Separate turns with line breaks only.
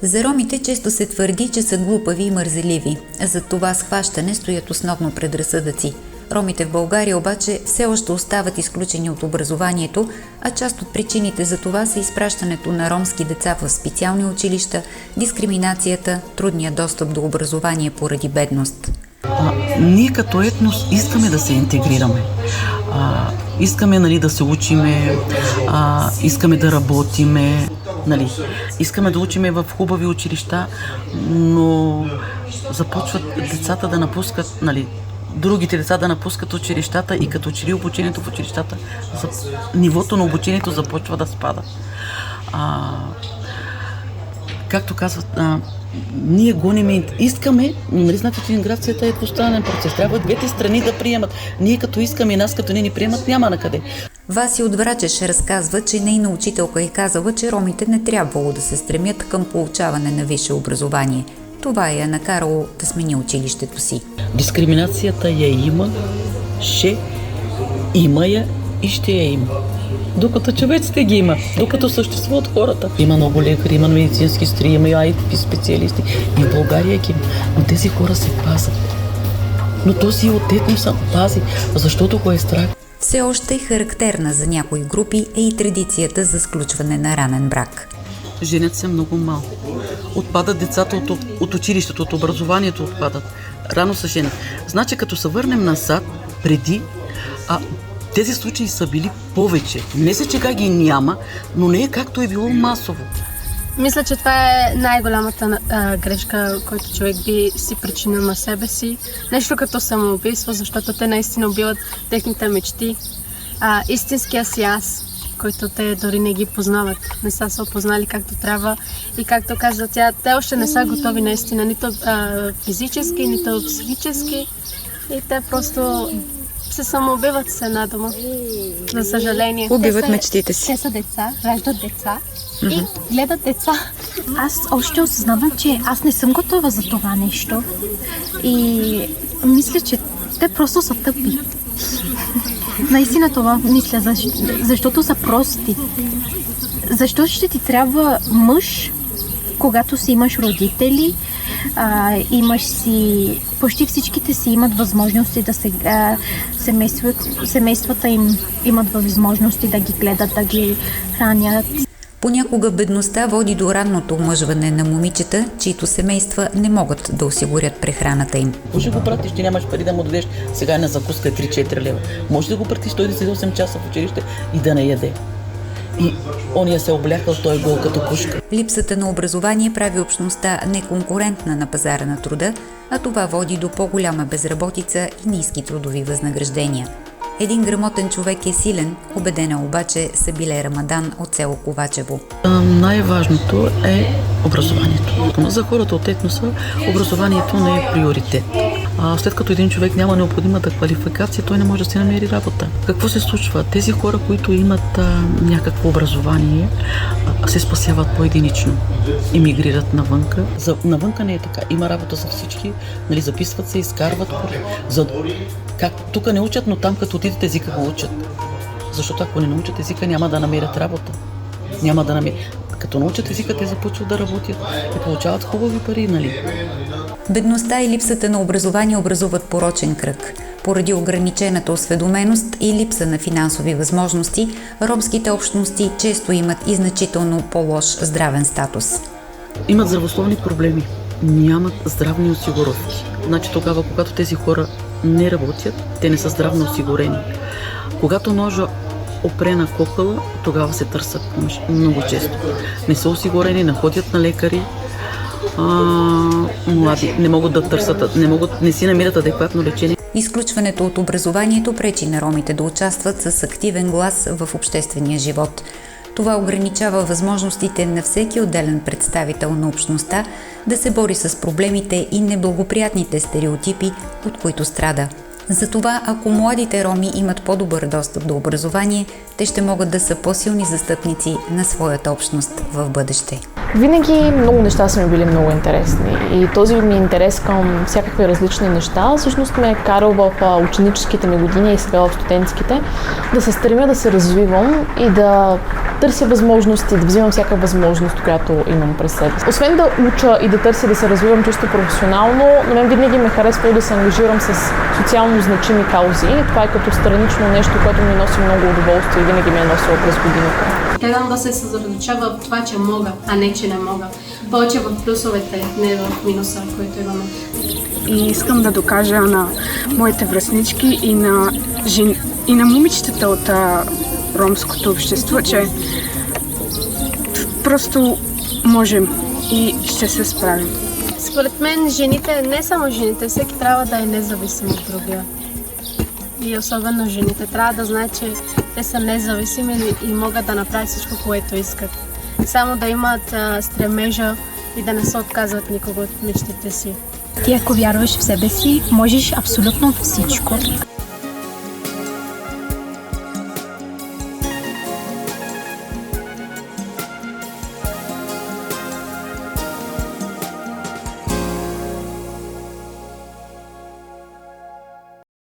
За ромите често се твърди, че са глупави и мързеливи. За това схващане стоят основно предразсъдъци. Ромите в България обаче все още остават изключени от образованието, а част от причините за това са изпращането на ромски деца в специални училища, дискриминацията, трудния достъп до образование поради бедност.
Ние като етнос искаме да се интегрираме. Искаме да се учиме, искаме да работиме, искаме да учиме в хубави училища, но започват децата да напускат, другите деца да напускат училищата и като че ли обучението в училищата, нивото на обучението започва да спада. Както казват, ние гоним, искаме, но знаете, че интеграцията е двустранен процес. Трябва двете страни да приемат. Ние като искаме и нас като не ни приемат, няма на къде.
Васи от Врачеш разказва, че нейна учителка е казала, че ромите не трябвало да се стремят към получаване на висше образование. Това я накарало да смени училището си.
Дискриминацията я има, има я и ще я има. Докато човеците ги има, докато съществуват хората. Има много лекари, има медицински сестри, има и IT специалисти. И в България ги има. Но тези хора се пазят. Но то си от етноса пази, защото го е страх.
Все още характерна за някои групи е и традицията за сключване на ранен брак.
Женят се много малко. Отпадат децата от училището, от образованието отпадат. Рано са женят. Значи като се върнем назад, преди, тези случаи са били повече. Не се чега ги няма, но не е както е било масово.
Мисля, че това е най-голямата грешка, който човек би си причинил на себе си. Нещо като самоубийство, защото те наистина убиват техните мечти. Истинския си аз, който те дори не ги познават. Не са се опознали както трябва и както каза тя, те още не са готови наистина, нито физически, нито психически и те просто се самоубиват с една дума. За съжаление.
Убиват мечтите си.
Те са деца, раждат деца и гледат деца. Аз още осъзнавам, че аз не съм готова за това нещо и мисля, че те просто са тъпи. Наистина това мисля, защото са прости. Защо ще ти трябва мъж, когато си имаш родители, имаш си... Почти всичките си имат възможности да се... семействата им имат възможности да ги гледат, да ги хранят.
Понякога бедността води до ранното омъжване на момичета, чието семейства не могат да осигурят прехраната им.
Може да го пратиш, ти нямаш пари да му дадеш сега на закуска 3-4 лева. Може да го пратиш той да седи 8 часа в училище и да не яде. И ония се облякал, той е гол като пушка.
Липсата на образование прави общността неконкурентна на пазара на труда, а това води до по-голяма безработица и ниски трудови възнаграждения. Един грамотен човек е силен, убедена обаче Сабиле Рамадан от село Ковачево.
Най-важното е образованието. За хората от етноса образованието не е приоритет. След като един човек няма необходимата квалификация, той не може да си намери работа. Какво се случва? Тези хора, които имат някакво образование, се спасяват по-единично. Емигрират навънка. Навънка не е така. Има работа за всички. Записват се, изкарват хора. Тук не учат, но там като отидат езика го учат. Защото ако не научат езика, няма да намерят работа. Като научат езика, те започват да работят и получават хубави пари,
Бедността и липсата на образование образуват порочен кръг. Поради ограничената осведоменост и липса на финансови възможности, ромските общности често имат и значително по-лош здравен статус.
Имат здравословни проблеми, нямат здравни осигуровки. Значи тогава, когато тези хора не работят, те не са здравно осигурени. Когато ножа опре на кокъла, тогава се търсят много често. Не са осигурени, не ходят на лекари, млади не могат да търсят, не си намират адекватно лечение.
Изключването от образованието пречи на ромите да участват с активен глас в обществения живот. Това ограничава възможностите на всеки отделен представител на общността да се бори с проблемите и неблагоприятните стереотипи, от които страда. Затова, ако младите роми имат по-добър достъп до образование, те ще могат да са по-силни застъпници на своята общност в бъдеще.
Винаги много неща са ми били много интересни и този ми интерес към всякакви различни неща всъщност ме е карал в ученическите ми години и сега в студентските да се стремя да се развивам и да търся възможности, да взимам всяка възможност, която имам през себе си. Освен да уча и да търся да се развивам чисто професионално, на мен винаги ме харесва да се ангажирам с социално значими каузи. Това е като странично нещо, което ми носи много удоволствие и винаги ме е носило през годините.
Гледам да се съсредоточава в това, че мога, а не че не мога. Повече в плюсовете, не в минуса, който имаме.
И искам да докажа на моите връстнички и на момичетата от ромското общество, че просто можем и ще се справим.
Според мен жените, не само жените, всеки трябва да е независим от другия. И особено жените трябва да знаят, че те са независими и могат да направят всичко, което искат. Само да имат стремежа и да не се отказват никого от мечтите си.
Ти ако вярваш в себе си, можеш абсолютно всичко.